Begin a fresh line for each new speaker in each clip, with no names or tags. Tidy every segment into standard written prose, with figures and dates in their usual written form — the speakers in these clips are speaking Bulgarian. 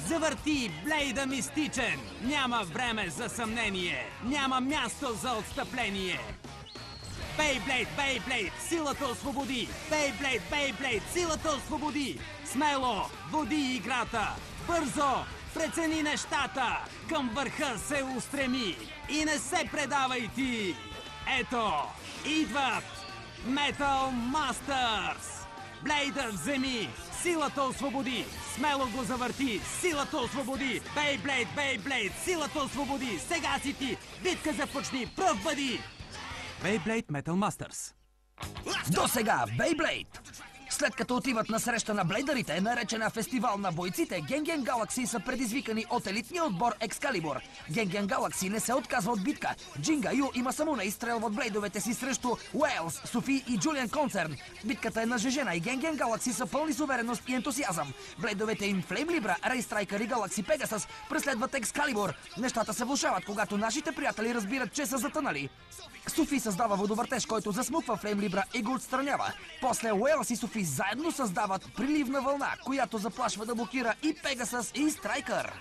Завърти Блейда мистичен! Няма време за съмнение! Няма място за отстъпление! Бейблейд, Бейблейд, силата освободи! Бейблейд, Бейблейд, силата освободи! Смело, води играта! Бързо, прецени нещата! Към върха се устреми! И не се предавай ти! Ето, идват! Метал Мастърс! Блейда вземи! Силата освободи! Смело го завърти! Силата освободи! Бейблейд, Бейблейд, силата освободи! Сега си ти! Битка започни! Пръв бъди! Beyblade Metal Masters.
До сега Beyblade! След като отиват на среща на блейдърите, наречена фестивал на бойците, Генген Галакси са предизвикани от елитния отбор Екскалибур. Генген Галакси не се отказва от битка. Джинга, Ю и Масамуне изстрелват блейдовете си срещу Уейлс, Софи и Джулиан Концерн. Битката е нажежена и Генген Галакси са пълни с увереност и ентусиазъм. Блейдовете им Флейм Либра, Рей Страйкър и Галакси Пегасъс преследват Екскалибур. Нещата се влошават, когато нашите приятели разбират, че са затънали. Софи създава водовъртеж, който засмуква Флейм Либра и го отстранява. После Уейлс и Софи заедно създават приливна вълна, която заплашва да блокира и Пегасъс, и Страйкър.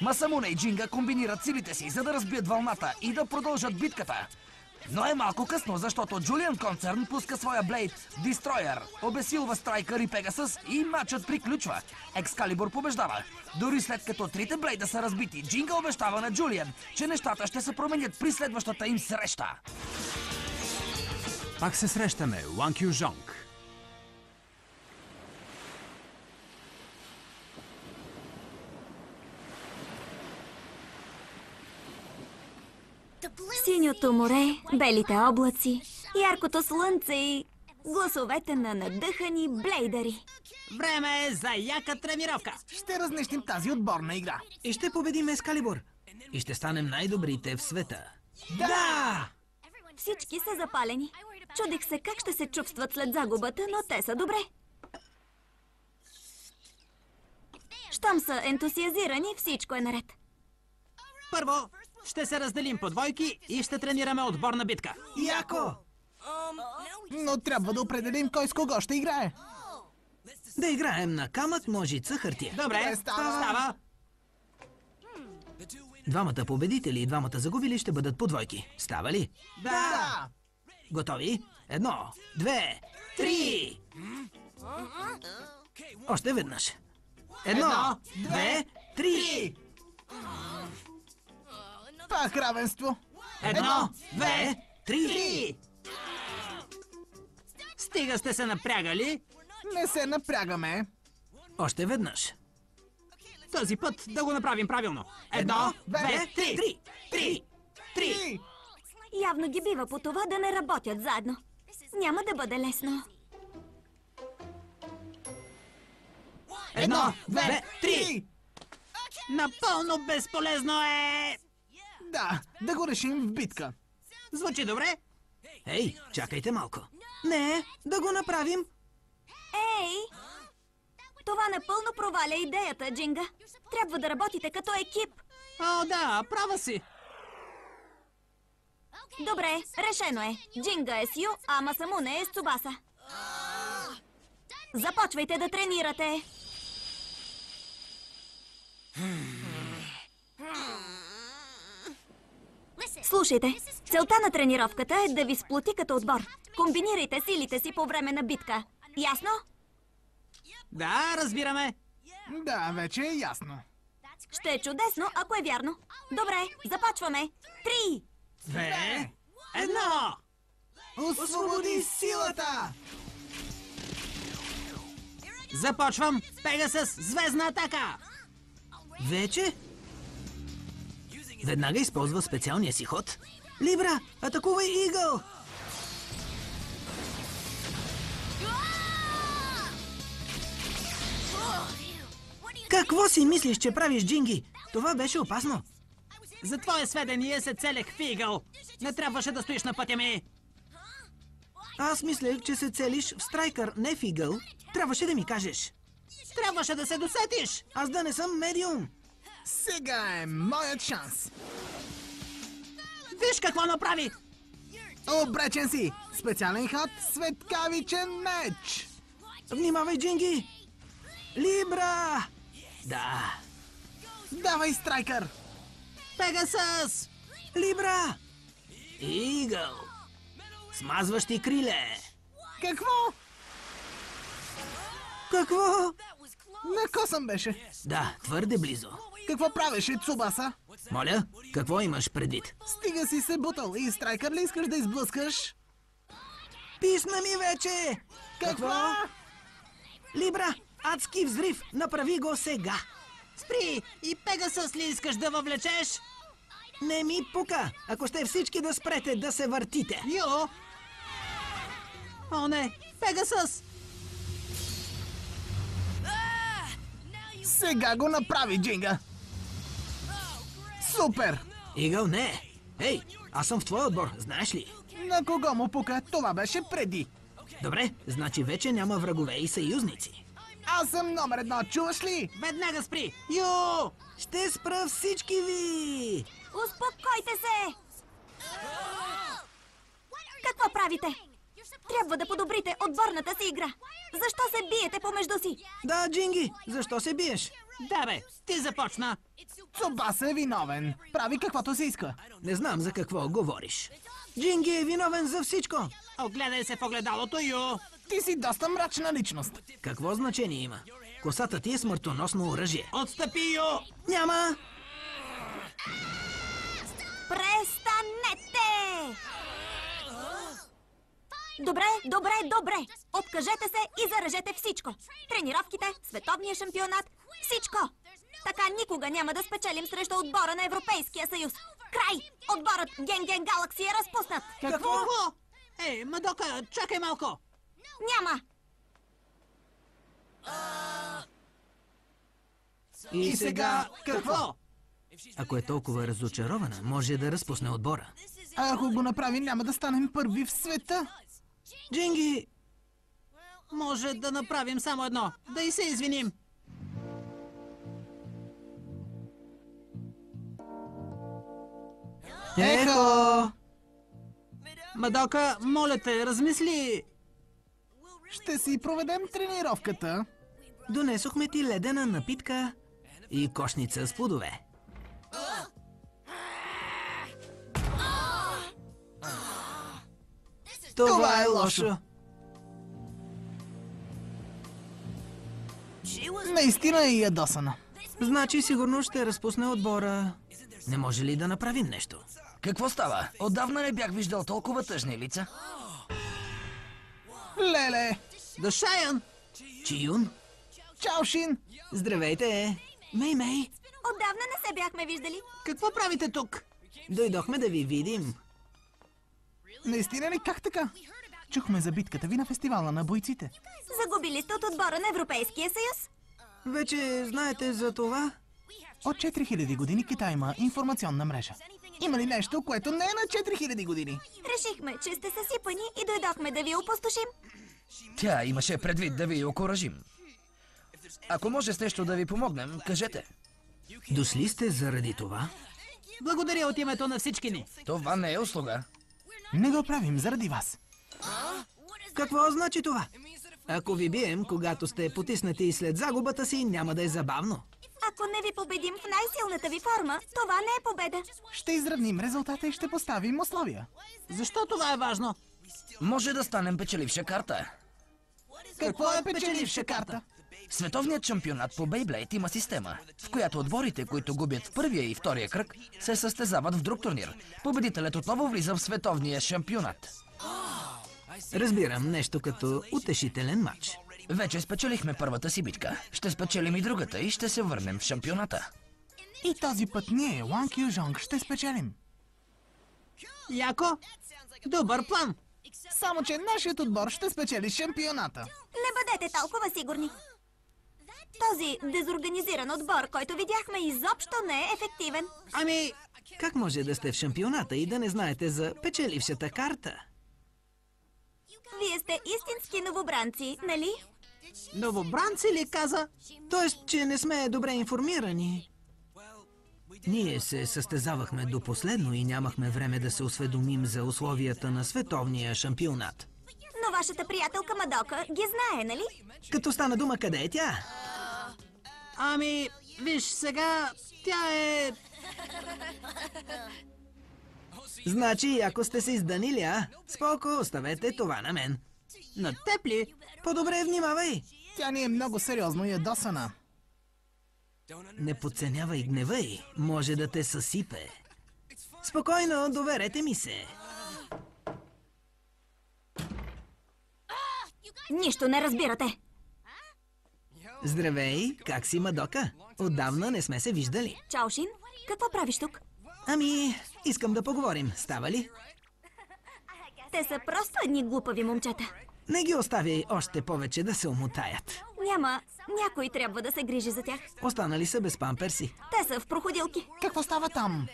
Масамуне и Джинга комбинират силите си, за да разбият вълната и да продължат битката. Но е малко късно, защото Джулиан Концерн пуска своя блейд Дестройер, обесилва Страйкър и Пегасъс и матчът приключва. Екскалибур побеждава. Дори след като трите блейда са разбити, Джинга обещава на Джулиан, че нещата ще се променят при следващата им среща.
Пак се срещаме, Уан Кю Жонг.
Синьото море, белите облаци, яркото слънце и гласовете на надъхани блейдъри.
Време е за яка тренировка.
Ще разнещим тази отборна игра.
И ще победим Екскалибур. И ще станем най-добрите в света.
Да!
Всички са запалени. Чудих се как ще се чувстват след загубата, но те са добре. Щом са ентусиазирани, всичко е наред.
Първо, ще се разделим по двойки и ще тренираме отборна битка.
Яко!
Но трябва да определим кой с кого ще играе.
Да играем на камък, ножица, хартия.
Добре, става.
Двамата победители и двамата загубили ще бъдат по двойки. Става ли?
Да!
Готови? 1, 2, 3! Още веднъж. 1, 2, 3!
Пак равенство.
1, 2,
3!
Стига сте се напрягали.
Не се напрягаме.
Още веднъж.
Този път да го направим правилно. 1, 2, 3!
3!
Явно ги бива по това да не работят заедно. Няма да бъде лесно.
1, 2, 3! Напълно безполезно е!
Да го решим в битка.
Звучи добре?
Ей, чакайте малко. Не, да го направим.
Ей! Това напълно проваля идеята, Джинга. Трябва да работите като екип.
О, да, права си.
Добре, решено е. Джинга е с Ю, а Масамуне е с Цубаса. Започвайте да тренирате. Слушайте, целта на тренировката е да ви сплоти като отбор. Комбинирайте силите си по време на битка. Ясно?
Да, разбираме.
Да, вече е ясно.
Ще е чудесно, ако е вярно. Добре, започваме. 3!
2, 1!
Освободи силата!
Започвам. Пегасъс, звездна атака!
Вече? Веднага използва специалния си ход. Либра, атакувай Игъл! Какво си мислиш, че правиш, Джинги? Това беше опасно.
За твое сведение се целех в Игъл. Не трябваше да стоиш на пътя ми.
Аз мислех, че се целиш в Страйкър, не в Игъл. Трябваше да ми кажеш.
Трябваше да се досетиш.
Аз да не съм медиум.
Сега е моят шанс.
Виж какво направи.
Обречен си! Специален ход, светкавичен меч!
Внимавай, Джинги! Либра! Да.
Давай, Страйкър!
Пегасъс! Либра! Игъл! Смазващи криле!
Какво?
Какво?
На косъм беше.
Да, твърде близо.
Какво правеше, Цубаса?
Моля, какво имаш предвид?
Стига си се бутал и Страйкър ли искаш да изблъскаш?
Писна ми вече!
Какво?
Либра, адски взрив! Направи го сега!
Спри! И Пегасъс ли искаш да въвлечеш?
Не ми пука! Ако ще всички да спрете да се въртите!
Йо! О, не! Пегасъс!
Сега го направи, Джинга! Супер!
Игъл, не! Ей, аз съм в твой отбор, знаеш ли?
На кого му пука? Това беше преди.
Добре, значи вече няма врагове и съюзници.
Аз съм номер 1, чуваш ли?
Веднага спри!
Йо! Ще спра всички ви!
Успокойте се! Какво правите? Трябва да подобрите отборната си игра. Защо се биете помежду си?
Да, Джинги, защо се биеш?
Да бе, ти започна!
Цубаса е виновен. Прави каквото се иска.
Не знам за какво говориш. Джинги е виновен за всичко.
Огледай се в огледалото, Ю!
Ти си доста мрачна личност.
Какво значение има? Косата ти е смъртоносно оръжие.
Отстъпи, Ю!
Няма!
Престанете! Добре, добре, добре. Откажете се и зарежете всичко. Тренировките, световния шампионат, всичко. Така никога няма да спечелим срещу отбора на Европейския съюз. Край! Отборът Ген-Ген Галакси е разпуснат.
Какво? Ей, Мадока, чакай малко!
Няма.
И сега
Какво?
Ако е толкова разочарована, може да разпусне отбора.
А ако го направи, няма да станем първи в света.
Джинги!
Може да направим само едно. Да и се извиним.
Ехо!
Мадока, моля те, размисли.
Ще си проведем тренировката.
Донесохме ти ледена напитка и кошница с плодове. Това е лошо.
Наистина е ядосана.
Значи сигурно ще разпусне отбора. Не може ли да направим нещо?
Какво става? Отдавна не бях виждал толкова тъжни лица.
Леле!
Дошаян!
Чиюн?
Чао, Шин!
Здравейте! Мей-мей!
Отдавна не се бяхме виждали.
Какво правите тук?
Дойдохме да ви видим.
Наистина ли? Как така? Чухме за битката ви на фестивала на бойците.
Загубили сте от отбора на Европейския съюз.
Вече знаете за това?
От 4000 години Китай има информационна мрежа. Има ли нещо, което не е на 4000 години?
Решихме, че сте съсипани и дойдохме да ви опустошим.
Тя имаше предвид да ви окуражим. Ако може с нещо да ви помогнем, кажете.
Дошли сте заради това?
Благодаря от името на всички ни.
Това не е услуга.
Не го правим заради вас.
Какво значи това? Ако ви бием, когато сте потиснати след загубата си, няма да е забавно.
Ако не ви победим в най-силната ви форма, това не е победа.
Ще изравним резултата и ще поставим условия.
Защо това е важно?
Може да станем печеливша карта.
Какво е печеливша карта?
Световният шампионат по Бейблейд има система, в която отборите, които губят в първия и втория кръг, се състезават в друг турнир. Победителят отново влиза в световния шампионат.
Разбирам, нещо като утешителен матч.
Вече спечелихме първата си битка. Ще спечелим и другата и ще се върнем в шампионата.
И този път ние, Уанг Южонг, ще спечелим.
Яко? Добър план.
Само, че нашият отбор ще спечели шампионата.
Не бъдете толкова сигурни. Този дезорганизиран отбор, който видяхме, изобщо не е ефективен.
Ами,
Как може да сте в шампионата и да не знаете за печелившата карта?
Вие сте истински новобранци, нали?
новобранци ли каза?
Тоест, че не сме добре информирани. Ние се състезавахме до последно и нямахме време да се осведомим за условията на световния шампионат.
Но вашата приятелка Мадока ги знае, нали?
Като стана дума, къде е тя? Ами, виж, сега тя е... Значи, ако сте се изданили, а? Споко, оставете това на мен. На теб ли? По-добре внимавай.
Тя ни е много сериозно ядосана.
Не подценявай гнева й. Може да те съсипе. Спокойно, доверете ми се.
Нищо не разбирате.
Здравей, как си, Мадока? Отдавна не сме се виждали.
Чаошин, какво правиш тук?
Ами, искам да поговорим. Става ли?
Те са просто едни глупави момчета.
Не ги оставяй още повече да се омотаят.
Няма. Някой трябва да се грижи за тях.
Останали са без памперси.
Те са в проходилки.
Какво става там?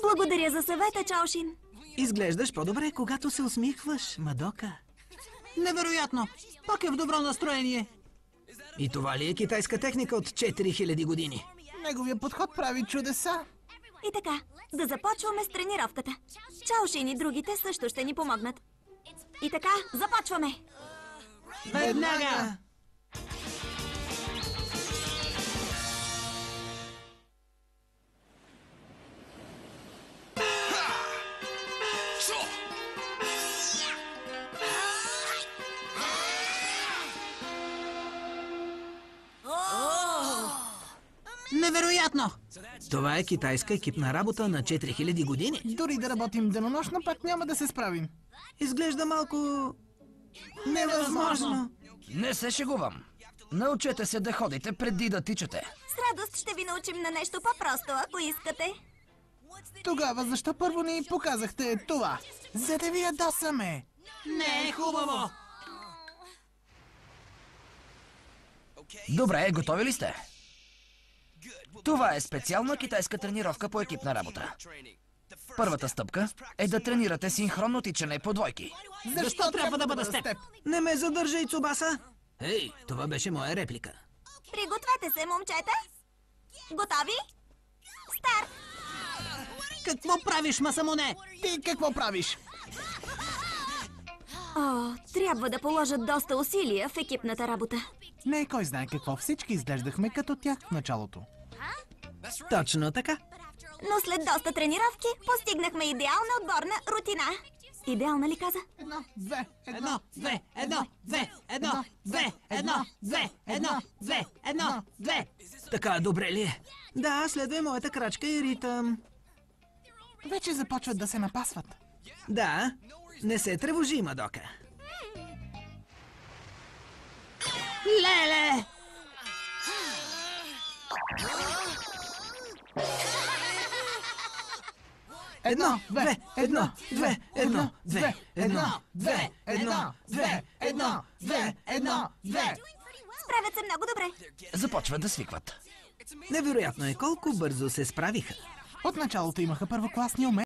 Благодаря за съвета, Чаошин.
Изглеждаш по-добре, когато се усмихваш, Мадока.
Невероятно! Пак е в добро настроение.
И това ли е китайска техника от 4000 години?
Неговия подход прави чудеса.
И така, да започваме с тренировката. Чаошин и другите също ще ни помогнат. И така, започваме!
Веднага! Невероятно!
Това е китайска екипна работа на 4000 години.
Дори да работим денонощно, пак няма да се справим.
Изглежда малко...
Невъзможно!
Не се шегувам. Научете се да ходите преди да тичате.
С радост ще ви научим на нещо по-просто, ако искате.
Тогава защо първо ни показахте това? За да ви ядосаме.
Не е хубаво!
Добре, готови ли сте? Това е специална китайска тренировка по екипна работа. Първата стъпка е да тренирате синхронно тичане по двойки.
Защо трябва да бъда с теб?
Не ме задържай, Цубаса! Ей, това беше моя реплика.
Пригответе се, момчета. Готови? Старт!
Какво правиш, Масамоне?
Ти какво правиш?
О, трябва да положат доста усилия в екипната работа.
Не, кой знае какво. Всички изглеждахме като тях в началото.
Точно така.
Но след доста тренировки постигнахме идеална отборна рутина. Идеална ли каза?
Едно, две,
Едно, две, едно, две, едно, две, едно, две, едно, две, едно, две.
Така, добре ли е? Да, следвай моята крачка и ритъм.
Вече започват да се напасват.
Да, не се тревожи, Мадока.
Леле!
Едно, две, едно, две, едно, две, едно, две, едно, две, едно, две, едно, две.
Справят се много добре.
Започват да свикват.
Невероятно е колко бързо се справиха.
От началото имаха първокласни умения.